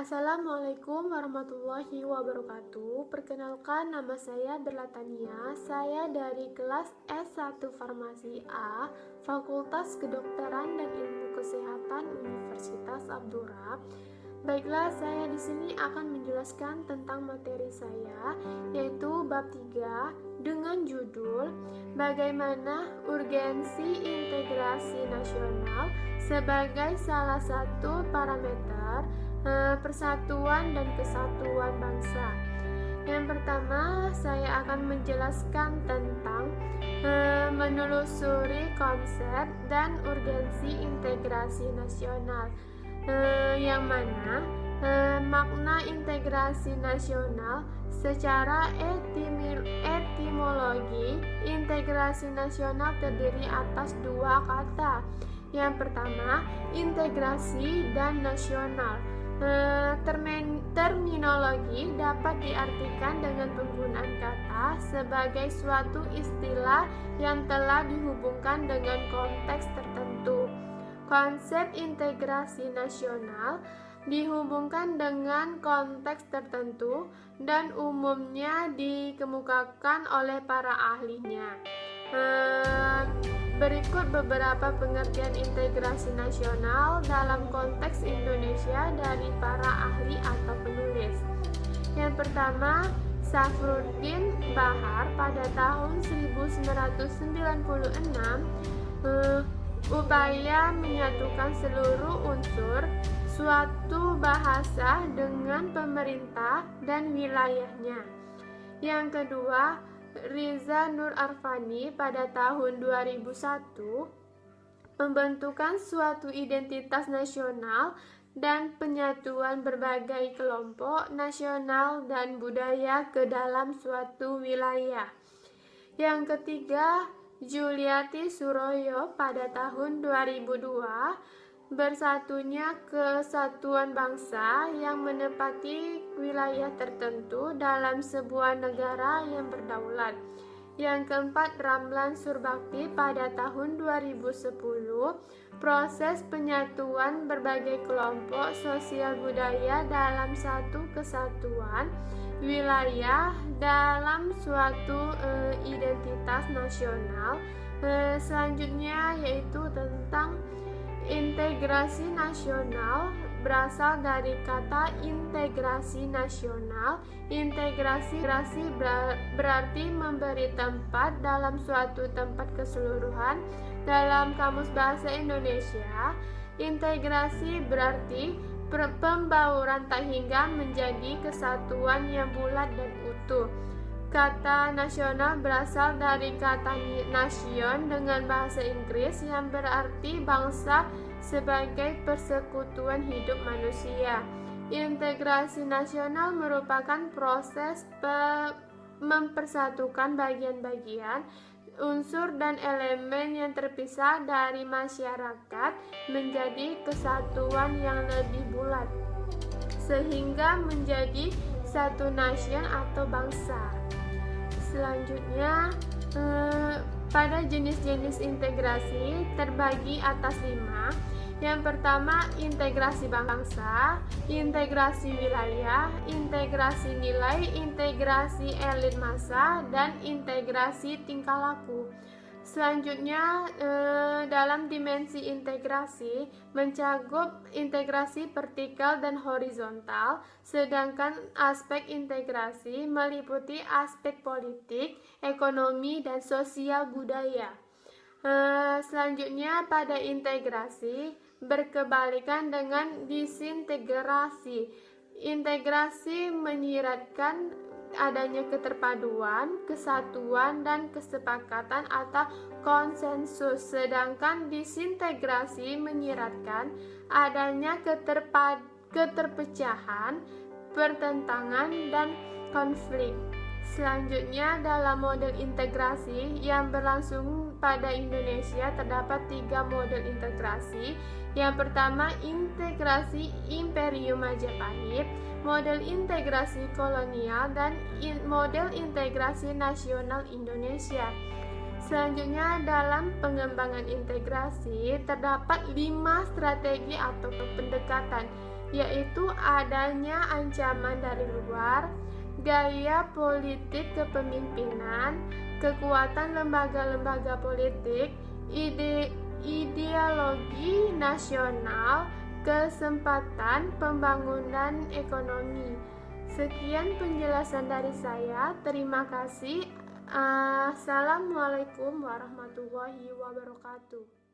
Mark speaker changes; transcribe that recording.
Speaker 1: Assalamualaikum warahmatullahi wabarakatuh. Perkenalkan, nama saya Berla Tania. Saya dari kelas S1 Farmasi A, Fakultas Kedokteran dan Ilmu Kesehatan Universitas Abdurrahman. Baiklah, saya di sini akan menjelaskan tentang materi saya, yaitu bab 3 dengan judul Bagaimana Urgensi Integrasi Nasional sebagai salah satu parameter persatuan dan kesatuan bangsa. Yang pertama, saya akan menjelaskan tentang menelusuri konsep dan urgensi integrasi nasional, yang mana makna integrasi nasional secara etimologi. Integrasi nasional terdiri atas dua kata. Yang pertama, integrasi dan nasional. Terminologi dapat diartikan dengan penggunaan kata sebagai suatu istilah yang telah dihubungkan dengan konteks tertentu. Konsep integrasi nasional dihubungkan dengan konteks tertentu dan umumnya dikemukakan oleh para ahlinya. Berikut beberapa pengertian integrasi nasional dalam konteks Indonesia dari para ahli atau penulis. Yang pertama, Safruddin Bahar pada tahun 1996 upaya menyatukan seluruh unsur suatu bahasa dengan pemerintah dan wilayahnya. Yang kedua, Riza Nur Arfani pada tahun 2001 pembentukan suatu identitas nasional dan penyatuan berbagai kelompok nasional dan budaya ke dalam suatu wilayah. Yang ketiga, Juliati Suroyo pada tahun 2002 bersatunya kesatuan bangsa yang menepati wilayah tertentu dalam sebuah negara yang berdaulat. Yang keempat, Ramlan Surbakti pada tahun 2010 proses penyatuan berbagai kelompok sosial budaya dalam satu kesatuan wilayah dalam suatu identitas nasional. Selanjutnya yaitu tentang integrasi nasional berasal dari kata integrasi nasional. Integrasi berarti memberi tempat dalam suatu tempat keseluruhan. Dalam Kamus Bahasa Indonesia, integrasi berarti pembauran tak hingga menjadi kesatuan yang bulat dan utuh. Kata nasional berasal dari kata nation dengan bahasa Inggris yang berarti bangsa sebagai persekutuan hidup manusia. Integrasi nasional merupakan proses mempersatukan bagian-bagian, unsur dan elemen yang terpisah dari masyarakat menjadi kesatuan yang lebih bulat, sehingga menjadi satu nation atau bangsa. Selanjutnya, pada jenis-jenis integrasi terbagi atas 5. Yang pertama, integrasi bangsa, integrasi wilayah, integrasi nilai, integrasi elit massa, dan integrasi tingkah laku. Selanjutnya, dalam dimensi integrasi mencakup integrasi vertikal dan horizontal, sedangkan aspek integrasi meliputi aspek politik, ekonomi, dan sosial budaya. Selanjutnya, pada integrasi berkebalikan dengan disintegrasi. Integrasi menyiratkan adanya keterpaduan, kesatuan, dan kesepakatan atau konsensus, sedangkan disintegrasi menyiratkan adanya keterpecahan, pertentangan, dan konflik. Selanjutnya, dalam model integrasi yang berlangsung pada Indonesia terdapat 3 model integrasi. Yang pertama, integrasi Imperium Majapahit, model integrasi kolonial, dan model integrasi nasional Indonesia. Selanjutnya, dalam pengembangan integrasi terdapat 5 strategi atau pendekatan. yaitu adanya ancaman dari luar, gaya politik kepemimpinan, kekuatan lembaga-lembaga politik, ideologi nasional, kesempatan pembangunan ekonomi. Sekian penjelasan dari saya. Terima kasih. Assalamualaikum warahmatullahi wabarakatuh.